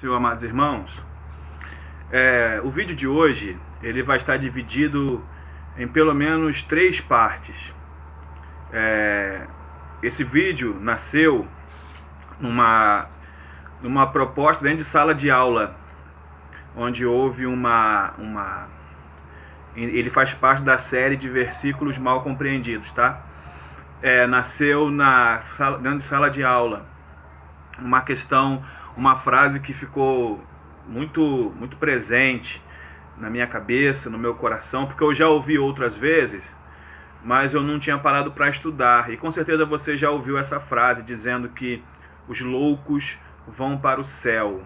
Senhor, amados irmãos, o vídeo de hoje ele vai estar dividido em pelo menos 3 partes. Esse vídeo nasceu numa proposta dentro de sala de aula, onde houve ele faz parte da série de versículos mal compreendidos, tá? Nasceu dentro de sala de aula uma frase que ficou muito presente na minha cabeça, no meu coração, porque eu já ouvi outras vezes, mas eu não tinha parado para estudar. E com certeza você já ouviu essa frase dizendo que os loucos vão para o céu.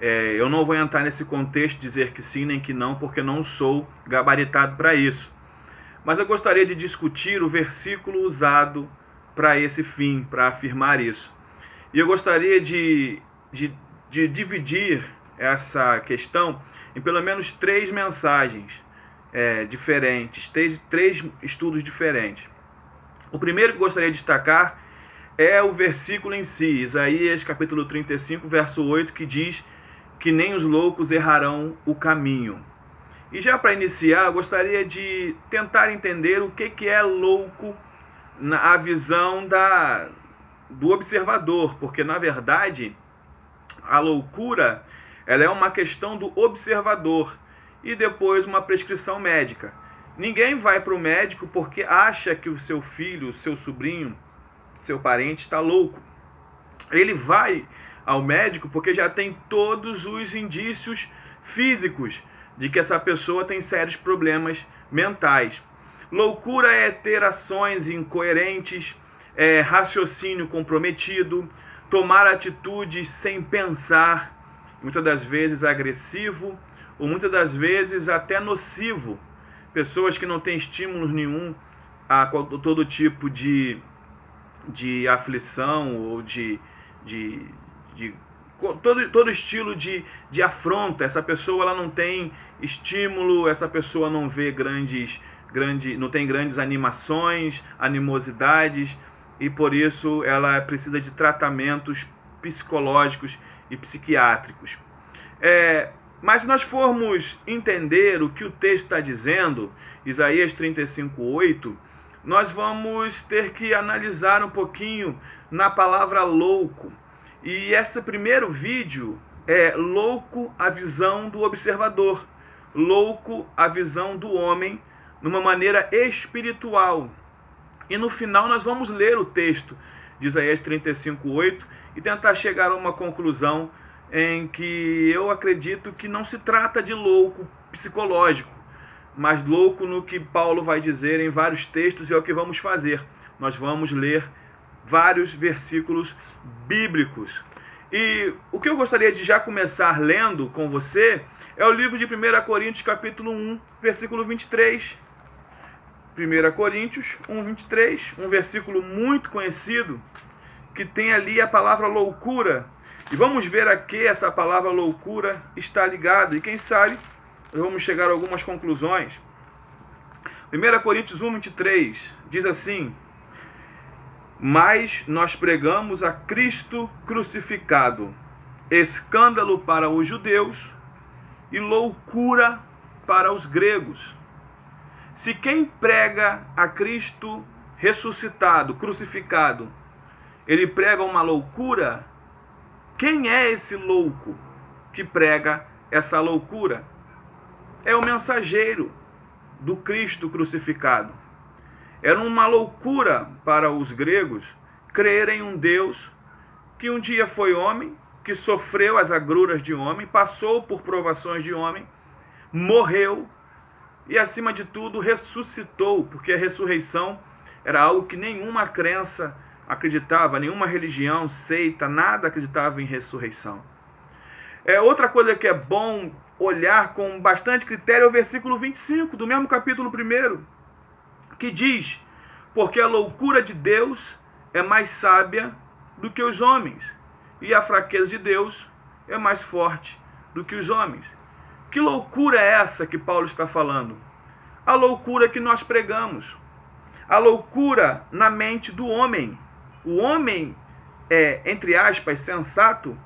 Eu não vou entrar nesse contexto, dizer que sim nem que não, porque não sou gabaritado para isso. Mas eu gostaria de discutir o versículo usado para esse fim, para afirmar isso. E eu gostaria de dividir essa questão em pelo menos 3 mensagens diferentes, três estudos diferentes. O primeiro que gostaria de destacar é o versículo em si, Isaías capítulo 35, verso 8, que diz que nem os loucos errarão o caminho. E já para iniciar, eu gostaria de tentar entender o que é louco na visão do observador, porque na verdade a loucura ela é uma questão do observador e depois uma prescrição médica. Ninguém vai para o médico porque acha que o seu filho, seu sobrinho, seu parente está louco. Ele vai ao médico porque já tem todos os indícios físicos de que essa pessoa tem sérios problemas mentais. Loucura é ter ações incoerentes, raciocínio comprometido, tomar atitudes sem pensar, muitas das vezes agressivo ou muitas das vezes até nocivo. Pessoas que não têm estímulos nenhum a todo tipo de aflição ou todo estilo de afronta. Essa pessoa ela não tem estímulo, essa pessoa não vê não tem grandes animações, animosidades, e por isso ela precisa de tratamentos psicológicos e psiquiátricos. Mas se nós formos entender o que o texto está dizendo, Isaías 35:8, nós vamos ter que analisar um pouquinho na palavra louco. E esse primeiro vídeo é louco a visão do observador, louco a visão do homem numa maneira espiritual. E no final nós vamos ler o texto de Isaías 35:8 e tentar chegar a uma conclusão em que eu acredito que não se trata de louco psicológico, mas louco no que Paulo vai dizer em vários textos, e é o que vamos fazer. Nós vamos ler vários versículos bíblicos. E o que eu gostaria de já começar lendo com você é o livro de 1 Coríntios capítulo 1, versículo 23. 1 Coríntios 1, 23, um versículo muito conhecido, que tem ali a palavra loucura. E vamos ver a que essa palavra loucura está ligada. E quem sabe nós vamos chegar a algumas conclusões. 1 Coríntios 1, 23 diz assim: mas nós pregamos a Cristo crucificado, escândalo para os judeus e loucura para os gregos. Se quem prega a Cristo ressuscitado, crucificado, ele prega uma loucura, quem é esse louco que prega essa loucura? É o mensageiro do Cristo crucificado. Era uma loucura para os gregos crer em um Deus que um dia foi homem, que sofreu as agruras de homem, passou por provações de homem, morreu e, acima de tudo, ressuscitou, porque a ressurreição era algo que nenhuma crença acreditava, nenhuma religião, seita, nada acreditava em ressurreição. Outra coisa que é bom olhar com bastante critério é o versículo 25 do mesmo capítulo 1, que diz: porque a loucura de Deus é mais sábia do que os homens, e a fraqueza de Deus é mais forte do que os homens. Que loucura é essa que Paulo está falando? A loucura que nós pregamos. A loucura na mente do homem. O homem, entre aspas, sensato,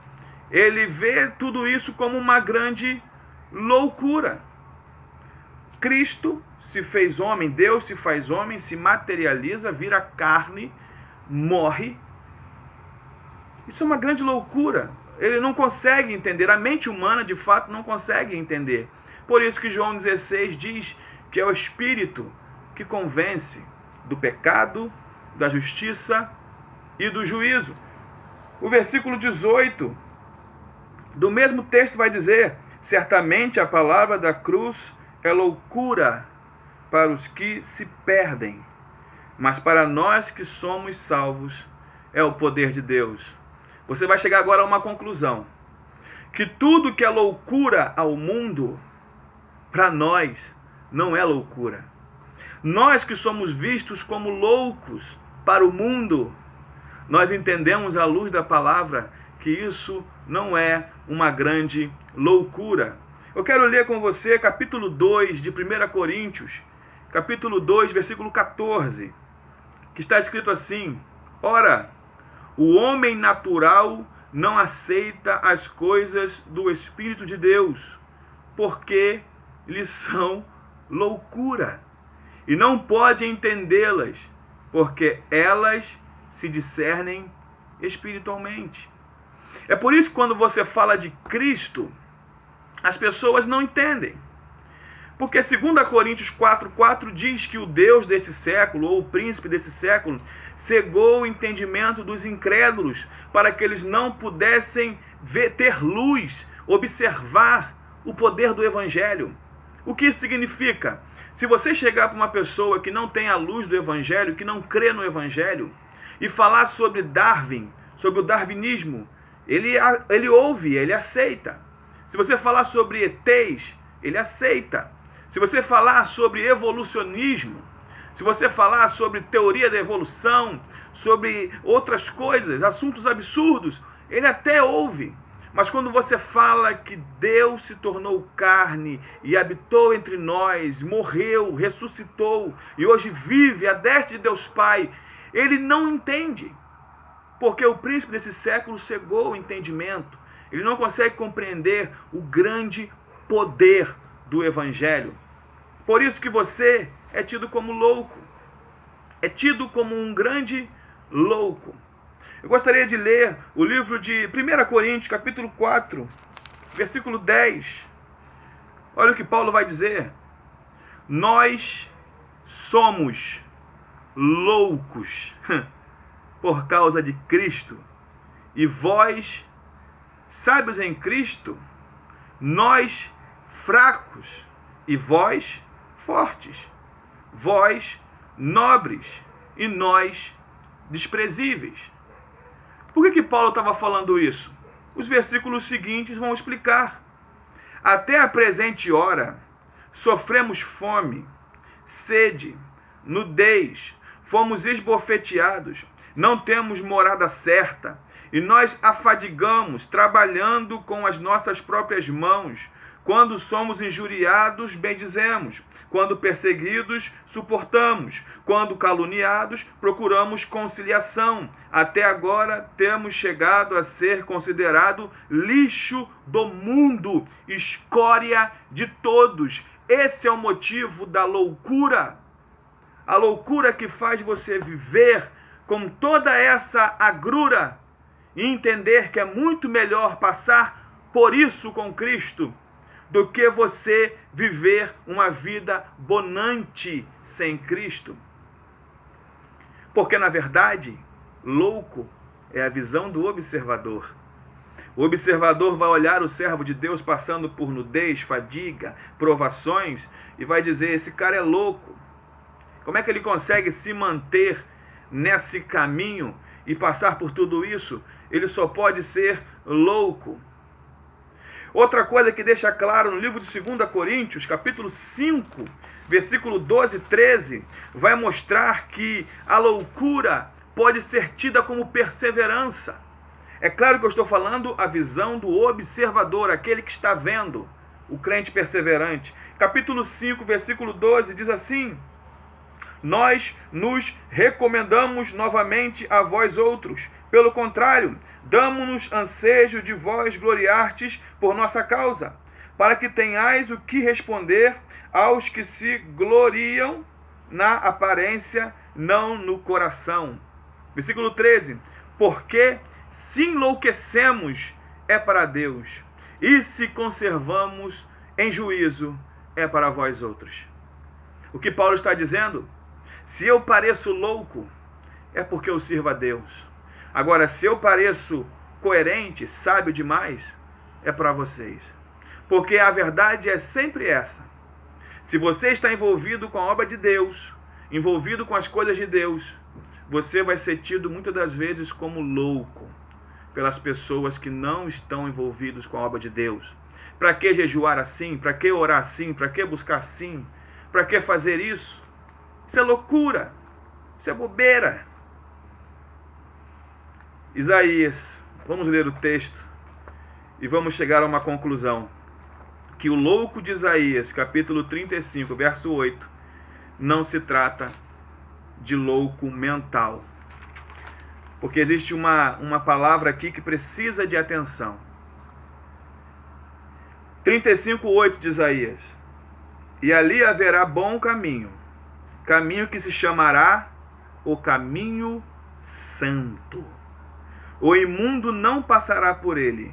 ele vê tudo isso como uma grande loucura. Cristo se fez homem, Deus se faz homem, se materializa, vira carne, morre. Isso é uma grande loucura. Ele não consegue entender, a mente humana de fato não consegue entender. Por isso que João 16 diz que é o Espírito que convence do pecado, da justiça e do juízo. O versículo 18 do mesmo texto vai dizer: certamente a palavra da cruz é loucura para os que se perdem, mas para nós que somos salvos é o poder de Deus. Você vai chegar agora a uma conclusão: que tudo que é loucura ao mundo, para nós, não é loucura. Nós que somos vistos como loucos para o mundo, nós entendemos à luz da palavra que isso não é uma grande loucura. Eu quero ler com você capítulo 2 de 1 Coríntios, capítulo 2, versículo 14, que está escrito assim: ora, o homem natural não aceita as coisas do Espírito de Deus, porque lhes são loucura, e não pode entendê-las, porque elas se discernem espiritualmente. É por isso que quando você fala de Cristo, as pessoas não entendem. Porque 2 Coríntios 4,4 diz que o Deus desse século, ou o príncipe desse século, cegou o entendimento dos incrédulos para que eles não pudessem ter luz, observar o poder do Evangelho. O que isso significa? Se você chegar para uma pessoa que não tem a luz do Evangelho, que não crê no Evangelho, e falar sobre Darwin, sobre o darwinismo, ele ouve, ele aceita. Se você falar sobre ETs, ele aceita. Se você falar sobre evolucionismo, se você falar sobre teoria da evolução, sobre outras coisas, assuntos absurdos, ele até ouve. Mas quando você fala que Deus se tornou carne e habitou entre nós, morreu, ressuscitou e hoje vive à destra de Deus Pai, ele não entende. Porque o príncipe desse século cegou o entendimento. Ele não consegue compreender o grande poder do Evangelho. Por isso que você é tido como louco. É tido como um grande louco. Eu gostaria de ler o livro de 1 Coríntios, capítulo 4, versículo 10. Olha o que Paulo vai dizer. Nós somos loucos por causa de Cristo, e vós, sábios em Cristo, nós fracos, e vós fortes, vós nobres, e nós desprezíveis. Por que Paulo estava falando isso? Os versículos seguintes vão explicar. Até a presente hora, sofremos fome, sede, nudez, fomos esbofeteados, não temos morada certa, e nós afadigamos, trabalhando com as nossas próprias mãos. Quando somos injuriados, bendizemos. Quando perseguidos, suportamos. Quando caluniados, procuramos conciliação. Até agora temos chegado a ser considerado lixo do mundo, escória de todos. Esse é o motivo da loucura. A loucura que faz você viver com toda essa agrura e entender que é muito melhor passar por isso com Cristo do que você viver uma vida bonante sem Cristo. Porque, na verdade, louco é a visão do observador. O observador vai olhar o servo de Deus passando por nudez, fadiga, provações e vai dizer: esse cara é louco. Como é que ele consegue se manter nesse caminho e passar por tudo isso? Ele só pode ser louco. Outra coisa que deixa claro no livro de 2 Coríntios, capítulo 5, versículo 12 e 13, vai mostrar que a loucura pode ser tida como perseverança. É claro que eu estou falando a visão do observador, aquele que está vendo, o crente perseverante. Capítulo 5, versículo 12, diz assim: nós nos recomendamos novamente a vós outros, Pelo contrário, damo-nos ansejo de vós gloriartes por nossa causa, para que tenhais o que responder aos que se gloriam na aparência, não no coração. Versículo 13. Porque se enlouquecemos, é para Deus, e se conservamos em juízo, é para vós outros. O que Paulo está dizendo? Se eu pareço louco, é porque eu sirvo a Deus. Agora, se eu pareço coerente, sábio demais, é para vocês. Porque a verdade é sempre essa. Se você está envolvido com a obra de Deus, envolvido com as coisas de Deus, você vai ser tido muitas das vezes como louco pelas pessoas que não estão envolvidos com a obra de Deus. Para que jejuar assim? Para que orar assim? Para que buscar assim? Para que fazer isso? Isso é loucura. Isso é bobeira. Isaías, vamos ler o texto e vamos chegar a uma conclusão. Que o louco de Isaías, capítulo 35, verso 8, não se trata de louco mental. Porque existe uma palavra aqui que precisa de atenção. 35:8 de Isaías. E ali haverá bom caminho, caminho que se chamará o caminho santo. O imundo não passará por ele,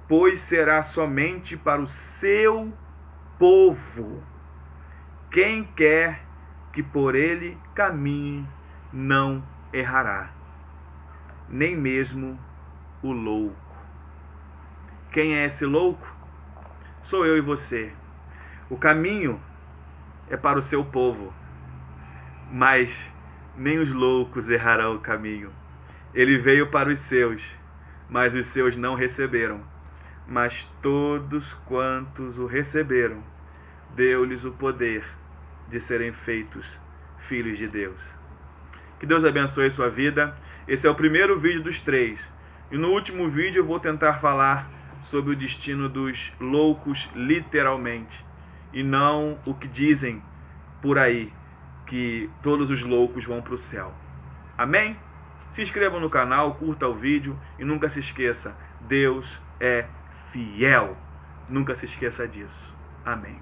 pois será somente para o seu povo. Quem quer que por ele caminhe não errará, nem mesmo o louco. Quem é esse louco? Sou eu e você. O caminho é para o seu povo, mas nem os loucos errarão o caminho. Ele veio para os seus, mas os seus não receberam. Mas todos quantos o receberam, deu-lhes o poder de serem feitos filhos de Deus. Que Deus abençoe sua vida. Esse é o primeiro vídeo dos 3. E no último vídeo eu vou tentar falar sobre o destino dos loucos literalmente. E não o que dizem por aí, que todos os loucos vão para o céu. Amém? Se inscreva no canal, curta o vídeo e nunca se esqueça, Deus é fiel. Nunca se esqueça disso. Amém.